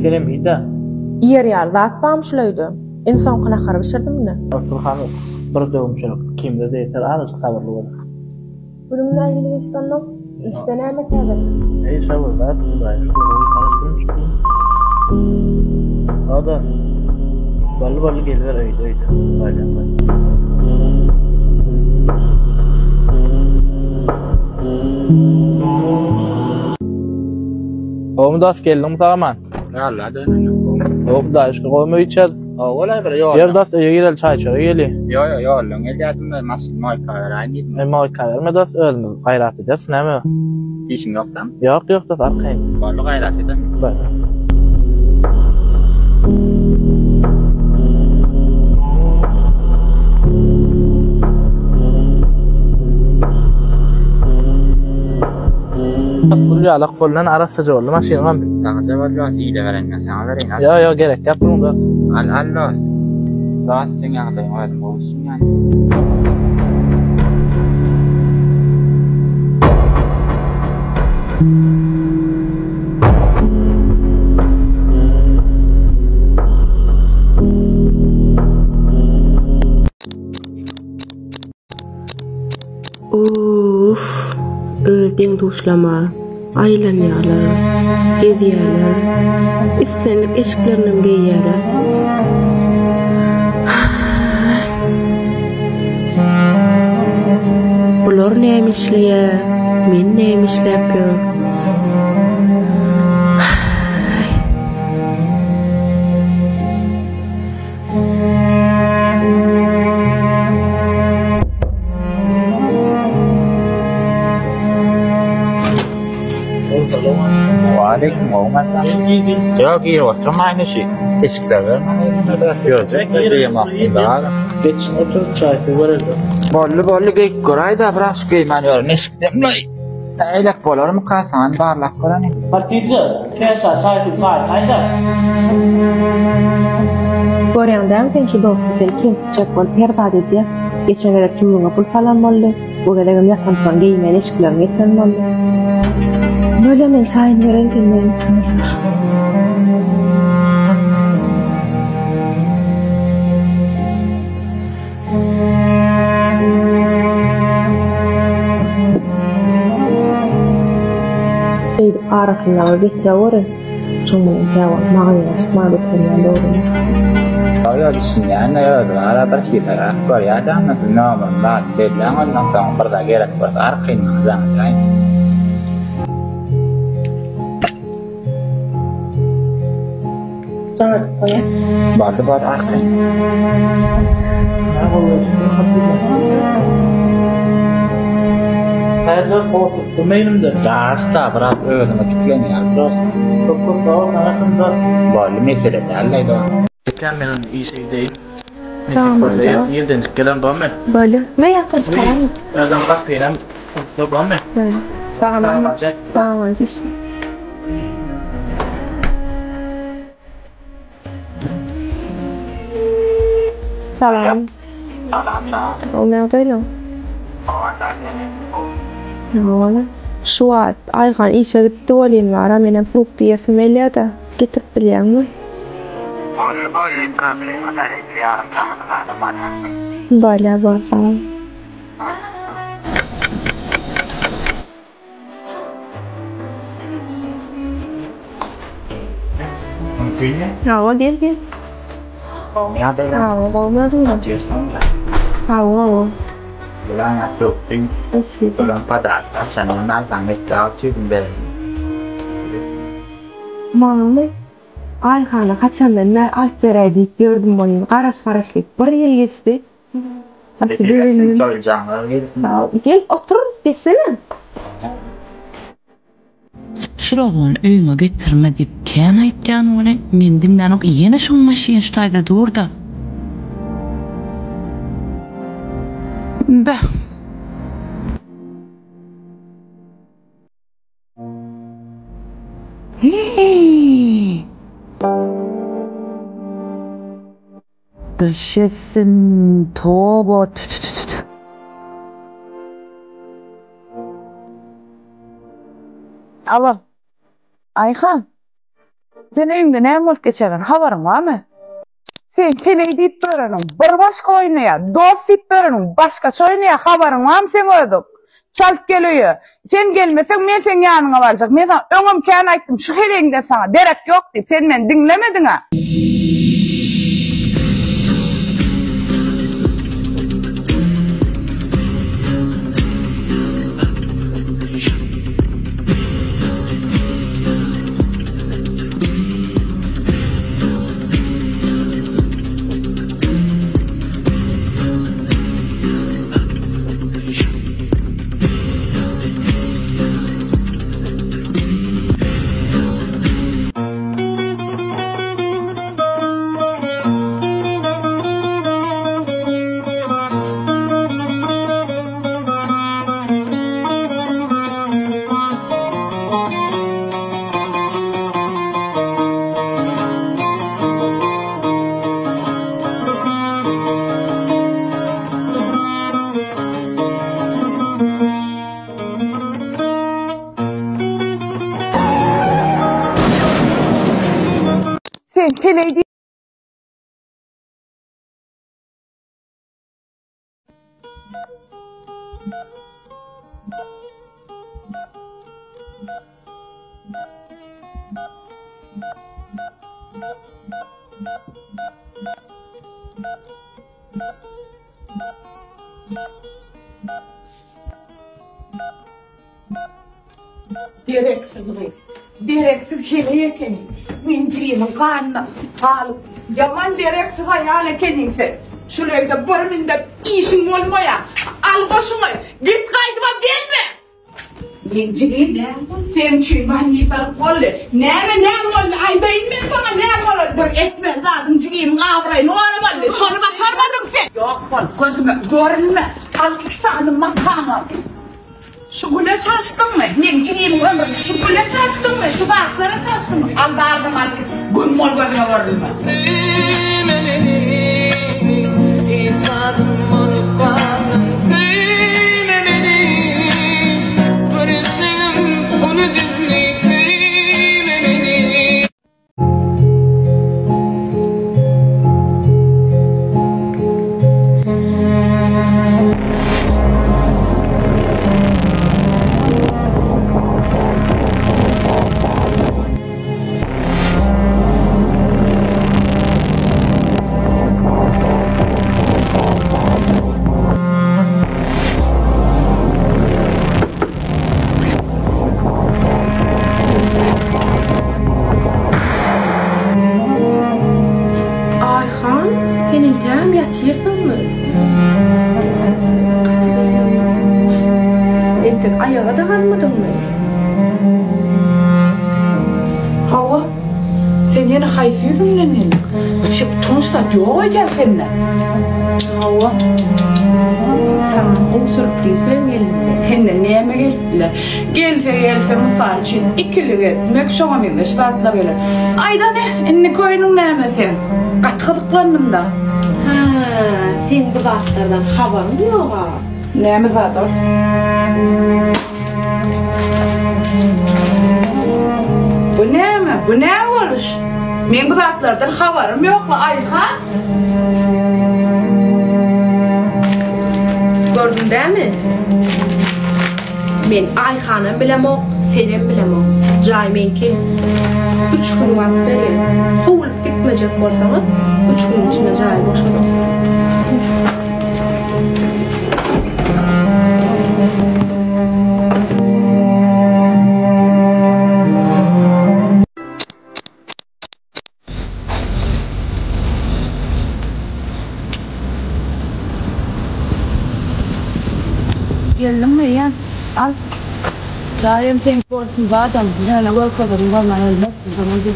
Selemiydi. Yer ýaly zat bamşylydy. İnsan qanaqar bişirdimmi? Oturhan bir döwümçilik kimde de yeter azıcık sabırlı bol. Bununla ilgili istandım. İşte näme kädir? Ey sabırlar, Hudaý şükür. Ada. Ballı gelýär öýde. Baýlan. Omdas geldim tamam. Yalla dönün. Hudaý şükür goýmy içer. Ola bir yol. Yerdas ýegel çay içer geli. Yo lan geldim ben masum marka aynı. Ema kaver das ölmüş gayrat eder näme? İşin yoktan. Yok das arkayn. Barlı gayrat eder. Bar. Asgul ýalak bolan arasy jolly maşynam. Sana cevap yok iyi de veren sana vereyim. Yo gerek ýapmam das. Allah. Daha sen yanındayım olsun yani. Uf, öldüň duşlama, aýlanýarlar, gezýärler, istenlik eşiklerinden geýýärler. Olar näme işleýär, men näme işläpýär? Aleyküm olmaz. Yok iyi oturma aynı şey. Eşikler görecek de yemaklar. Geç otur çay verelim. Bollu geyik goray da biraz geymanıyor. Eşiklemle. Eylek bolar mı kasan barlak gorani. Hatice, sen çay var. Hayda. Görýändäm sen şu dosty kim çek bol perzat edýär. Geçen gerek kimliğe pul falan boldy. Bu gelegem ýakyn soň geýmeli eşiklerini getiren boldy. Böyle men çayını verelim. Arasında bir tavır, cuma tavır, mağaz, mağaz konuyor. Kalau di sini ada bersihlah. Kalau ada anak nama, lah, belangan langsung berdagerak berarkin mazang lain. Sangat koya. Bar arkin. Hayda korkup durmayınımdır. Dasta berat ödeme tüklen ya biraz. Çok sağ ol, anakım das. Bollu mesele derler de. Kan benim iyi şey değil. Tamam, hocam. Yerden gelen var mı? Böyle. Ve yakın çıkaran mı? Adam bak benim. Var mı? Böyle. Tamam. Tamam. Salam. Olmayan değil mi? Ola. Şu an aygan işe gitti olayım var. Benim frukt diyesim eliyor da. Getirip bilen mi? Böyle bakalım. Nào đi đi. Nào bố mẹ thôi. Nào. Bilang atuk ting. Bilang pada sana nasang mesal sih bel. Mağlı. Ayhan'a kaçandan ben Alper'e gördüm onu. Karaslık. Bir yıl geçti. Sen soracağım. Gel otur desene. Şurawun öýüňe getirme dip kän aýtýan onu men dinlenok ýene şoň maşyn ştaýda durda. Bah. Hey. Düşesin toba. Alo. Ayhan. Sen öýüňde näme bolup geçeren habaryň barmy? Sen keley diýip berenim, bir başga oýnaýar, dost diýip berenim, başgaça oýnaýar habaryň barmy sen özüň? Çalyp gelýär. Sen gelmeseň men sen ýanyňa barjak. Men sana öňüm kän aýtdym, şu heleňde sana derek ýok diýip sen meni dinlemediň ha. Sen keley diýip Direksiz şeýle eken. Men jiginiň ganyna alyp, yaman direksiz haýal ekenin sen. Şuleýde bir minde işiň bolmaýa, al goşuňy, git gaýdyma gelme. Men jigin, sen çüýman ýytar bolly. Näme bolly? Aýdaýyn men sana näme bolly? Bir etme zadyň jigin gawraý, normal. Şonu başarmadyň sen. Ýok bol, gözüme görünme. Al iki makana. Şu güle çalıştın mı? Nenciğim ömür. Şu güle çalıştın mı? Şu baklara çalıştın mı? Aldardım al. Gün mol gözüne vardım ben. Sevmeneni, İsa'dım olup kaldım. Sevmeneni, bırakırım onu dinle. Sevmeneni. Ayağa da kalmadın mı? Hava, sen yine haysi yüzünden yine. Şimdi tonuşlat yok gel seninle. Hava, sana o sürpriz vermeyelim mi? Hem de neyime geldiler. Gelse misal için ikili etmek şoğa mende şartlar gelir. Ayda ne? Enni koyunun neyime sen? Katkılıklandım da. Ha, sen bu zatlardan haberin yok ha. Neyime zaten? Bu ne mi? Bu ne oluş? Men bu zatlardan haberim yok mu Ayhan? Gördün değil mi? Men Ayhan'ı bilemok, senin bilemok. Caymenki 3 gün vakt vereyim. Kovulup gitmeyecek olsanız 3 gün içinde cay boşalım. Geldin mi yan? Al. Çayım sen korkun zaten. Yani korkmadım. Bana ölmezsin. Sana bir